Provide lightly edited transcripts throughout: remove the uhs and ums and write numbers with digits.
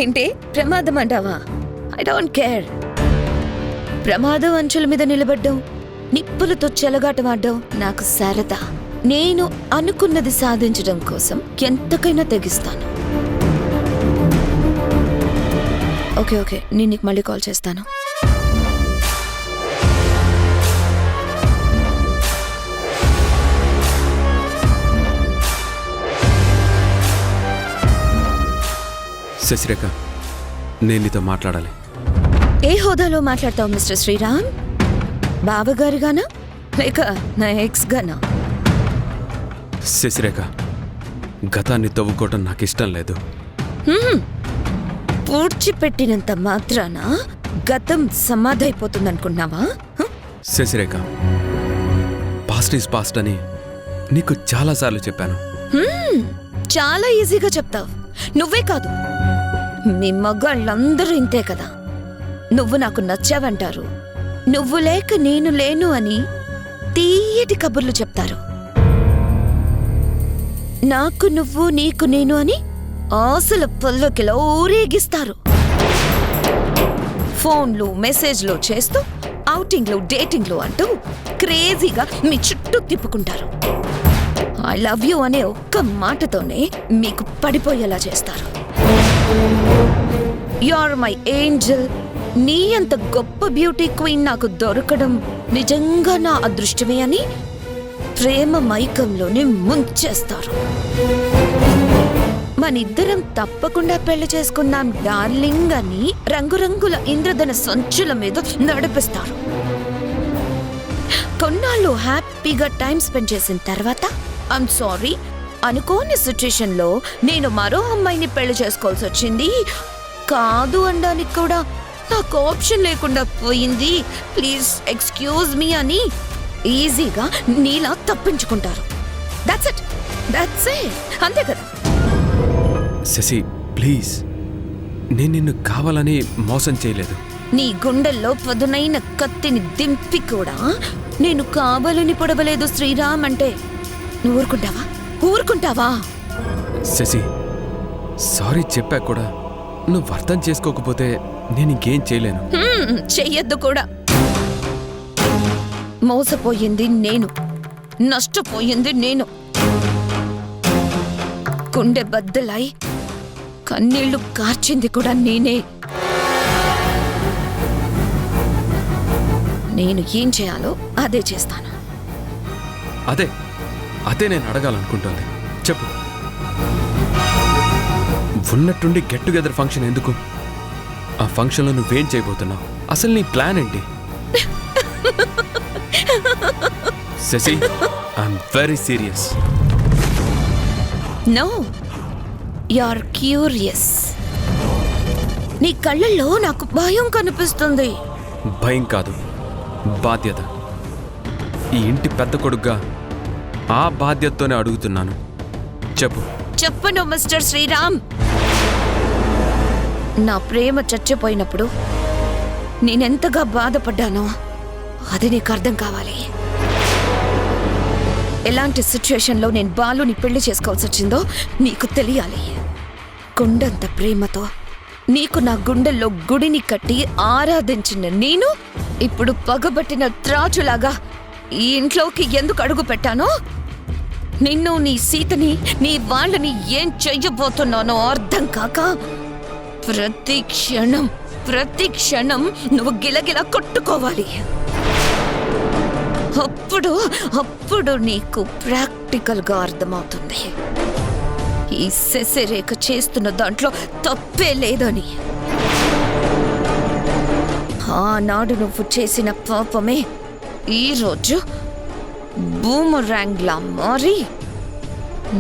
ఏంటి ప్రమాదం అంటావా? I don't care. ప్రమాదం అంచుల మీద నిలబడ్డం, నిప్పులతో చెలగాటమాడ్డం నాకు సరదా. నేను అనుకున్నది సాధించడం కోసం ఎంతకైనా తెగిస్తాను. ఓకే ఓకే, నేను నీకు మళ్ళీ కాల్ చేస్తాను. శశిరేఖ, నేను నీతో మాట్లాడాలి. ఏ హోదాలో మాట్లాడతావు మిస్టర్ శ్రీరామ్? బావగారిగానా లేక నా ఎక్స్ గానా? శశిరేఖ, గతాన్ని తవ్వుకోవటం నాకు ఇష్టం లేదు. పూడ్చిపెట్టినంత మాత్రాన గతం సమాధైపోతుందనుకున్నావా? శశిరేఖ, పాస్ట్ ఈజ్ పాస్ట్ అని నీకు చాలాసార్లు చెప్పాను. చాలా ఈజీగా చెప్తావు. నువ్వే కాదు, మీ మగాళ్ళందరూ ఇంతే కదా. నువ్వు నాకు నచ్చావంటారు, నువ్వు లేక నేను లేను అని తీయటి కబుర్లు చెప్తారు. నాకు నువ్వు నీకు నేను అని ఆశల పల్లకిలో ఊరేగిస్తారు. ఫోన్లు మెసేజ్లు చేస్తూ ఔటింగ్లు డేటింగ్లు అంటూ క్రేజీగా మీ చుట్టూ తిప్పుకుంటారు. ఐ లవ్ యూ అనే ఒక్క మాటతోనే మీకు పడిపోయేలా చేస్తారు. You are my angel. నీ అంత గొప్ప బ్యూటీ క్వీన్ నాకు దొరకడం నిజంగా నా అదృష్టమే అని ప్రేమ మైకంలోనే ముంచేస్తారు. మనిద్దరం తప్పకుండా పెళ్లి చేసుకుందాం డార్లింగ్ అని రంగురంగుల ఇంద్రధన సంచుల మీద నడిపిస్తారు. కొన్నాళ్ళు హ్యాపీగా టైం స్పెండ్ చేసిన తర్వాత ఐమ్ సారీ, అనుకోని సిచ్యుయేషన్ లో నేను మరో అమ్మాయిని పెళ్లి చేసుకోవాల్సి వచ్చింది, కాదు అనడానికి కూడా నాకు ఆప్షన్ లేకుండా పోయింది, ప్లీజ్ ఎక్స్క్యూజ్ మీ అని ఈజీగా నీలా తప్పించుకుంటారు. దట్స్ ఇట్, దట్స్ ఇట్, అంతే కదా. శశి ప్లీజ్, నేను నిన్ను కావాలని మోసం చేయలేదు. నీ గుండెల్లో పదునైన కత్తిని దింపి కూడా నేను కావాలని పొడవలేదు శ్రీరామ్ అంటే నువ్వు ఊరుకుంటావా? ఊరుకుంటావా? శశి, సారీ చెప్పా కూడా నువ్వు అర్థం చేసుకోకపోతే నేను ఇంకేం చేయలేను. చెయ్యొద్దు కూడా. మోసపోయింది నేను, నష్టపోయింది నేను. గుండె బద్దలై కన్నీళ్లు కార్చింది కూడా నేనే. నేను ఏం చేయాలో అదే చేస్తాను. అదే అదే నేను అడగాలనుకుంటోంది. చెప్పు, ఉన్నట్టుండి గెట్ టుగెదర్ ఫంక్షన్ ఎందుకు? ఆ ఫంక్షన్లో నువ్వేం చేయబోతున్నావు? అసలు నీ ప్లాన్ ఏంటి? Shashi, I'm very serious. No, you are curious. నీ కళ్ళల్లో నాకు భయం కనిపిస్తుంది. భయం కాదు, బాధ్యత. ఈ ఇంటి పెద్ద కొడుగ్గా ఆ బాధ్యతతోనే అడుగుతున్నాను. చెప్పు. చెప్పను మిస్టర్ శ్రీరామ్. నా ప్రేమ చచ్చిపోయినప్పుడు నేనెంతగా బాధపడ్డానో అది నీకు అర్థం కావాలి. ఎలాంటి సిచ్యుయేషన్లో నేను బాలుని పెళ్లి చేసుకోవాల్సి వచ్చిందో నీకు తెలియాలి. గుండంత ప్రేమతో నీకు నా గుండెల్లో గుడిని కట్టి ఆరాధించిన నేను ఇప్పుడు పగబట్టిన త్రాచులాగా ఈ ఇంట్లోకి ఎందుకు అడుగు పెట్టానో, నిన్ను, నీ సీతని, నీ వాళ్ళని ఏం చెయ్యబోతున్నానో అర్థం కాక ప్రతి క్షణం నువ్వు గిలగిలా కొట్టుకోవాలి. అప్పుడు నీకు ప్రాక్టికల్ గా అర్థమవుతుంది ఈ శశిరేఖ చేస్తున్న దాంట్లో తప్పే లేదని. ఆనాడు నువ్వు చేసిన పాపమే ఈరోజు బూమరాంగ్లా మారి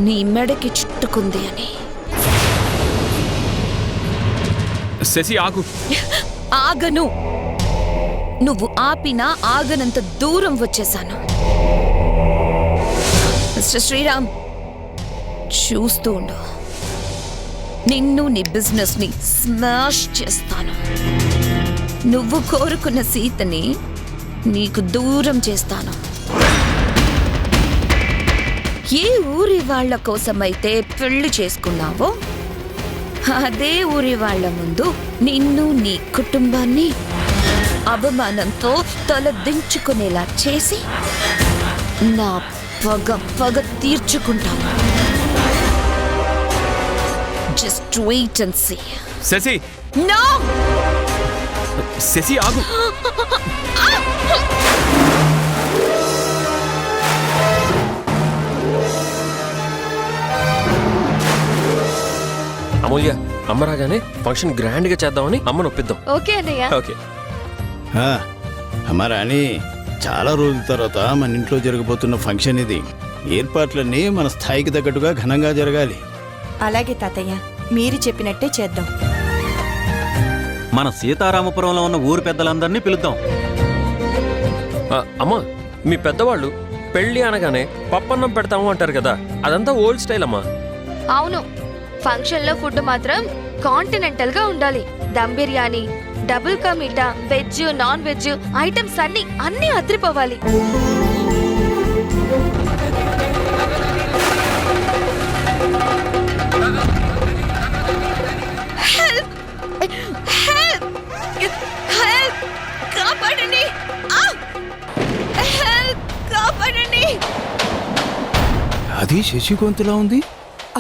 నీ మెడకి చుట్టుకుంది అని. శశి ఆగు. ఆగను. నువ్వు ఆపినా ఆగనంత దూరం వచ్చేశాను. మిస్టర్ శ్రీరామ్, చూస్తూ ఉండు. నిన్ను, నీ బిజినెస్ ని స్మాష్ చేస్తాను. నువ్వు కోరుకున్న సీతని నీకు దూరం చేస్తాను. ఏ ఊరి వాళ్ళ కోసమైతే పెళ్లి చేసుకున్నావో అదే ఊరి వాళ్ళ ముందు నిన్ను నీ కుటుంబాన్ని అవమానంతో తలదించుకునేలా చేసి నా పగ తీర్చుకుంటాను. Just wait and see. Shashi no! Shashi ఆగు. అమూల్య, అమ్మ రాగానే ఫంక్షన్ గ్రాండ్ గా చేద్దామని అమ్మను ఒప్పిద్దాం. ఓకే అన్నయ్య. ఓకే. అమ్మ రాణి, చాలా రోజుల తర్వాత మన ఇంట్లో జరగబోతున్న ఫంక్షన్ ఇది. ఏర్పాట్లన్నీ మన స్థాయికి తగ్గట్టుగా ఘనంగా జరగాలి. అలాగే తాతయ్య, మీరు చెప్పినట్టే చేద్దాం. మన సీతారామపురంలో ఉన్న ఊరు పెద్దలందరినీ పిలుద్దాం. అమ్మా, మీ పెద్దవాళ్ళు పెళ్లి అనగానే పప్పన్నం పెడతాము అంటారు కదా, అదంతా ఓల్డ్ స్టైల్ అమ్మా. అవును, ఫంక్షన్ లో ఫుడ్ మాత్రం కాంటినెంటల్ గా ఉండాలి. Dum biryani, double ka meetha, veg non veg items అన్ని అదిరిపోవాలి. కాపాడండి! కాపాడండి! అది శశి గొంతులా ఉంది.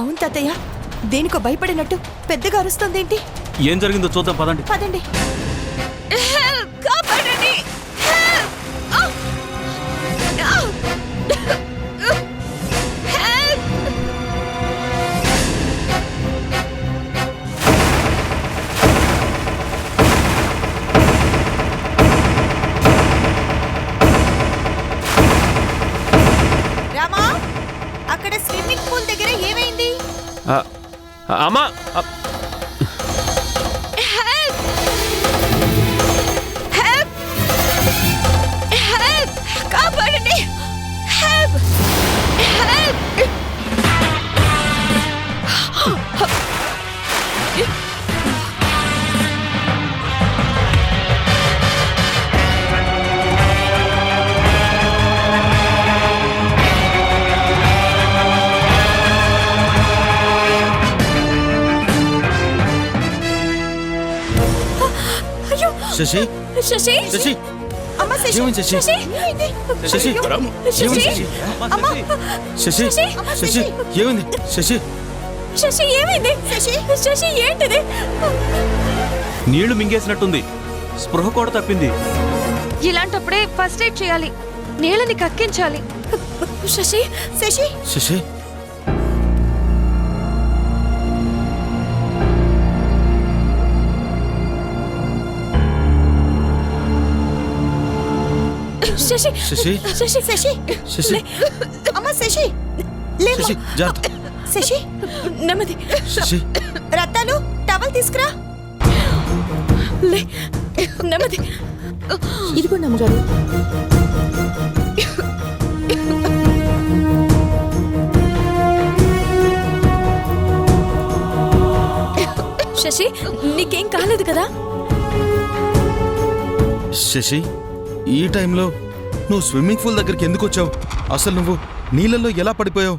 అవును తాతయ్య, దేనికో భయపడినట్టు పెద్దగా అరుస్తుందేంటి? ఏం జరిగిందో చూద్దాం పదండి. పదండి. కాపాడండి! రామా, అక్కడ స్విమ్మింగ్ పూల్ దగ్గర ఏమైంది? అమ్మా, కాపాడండి! హెల్ప్! హెల్ప్! శశి, శశి, శశి, అమ్మ శశి, ఏమైంది శశి? శశి, ఏమైంది? శశి, అయ్యో, రాము, శశి, ఏమైంది శశి? అమ్మ, శశి, శశి, ఏమైంది శశి? శశి ఏమైంది? శశి, శశి ఏంటిది? నీళ్లు మింగేసినట్టుంది, స్పృహ కూడా తప్పింది. ఇలాంటప్పుడే ఫస్ట్ ఎయిడ్ చేయాలి, నీళ్ళని కక్కించాలి. శశి, శశి, శశి, శశి, శశి, శశి, శశి, శశి, అమ్మ శశి, లేవు. శశి, జాగ్రత్త. శశి, నెమ్మది. శశి, రత్తాలు, టవల్ తీసుకురా. లే, నెమ్మది. ఇదిగో నమ్మగారు. శశి, నీకేం కాలేదు కదా? శశి, ఈ టైంలో నువ్వు స్విమ్మింగ్ పూల్ దగ్గరికి ఎందుకు వచ్చావు? అసలు నువ్వు నీళ్ళల్లో ఎలా పడిపోయావు?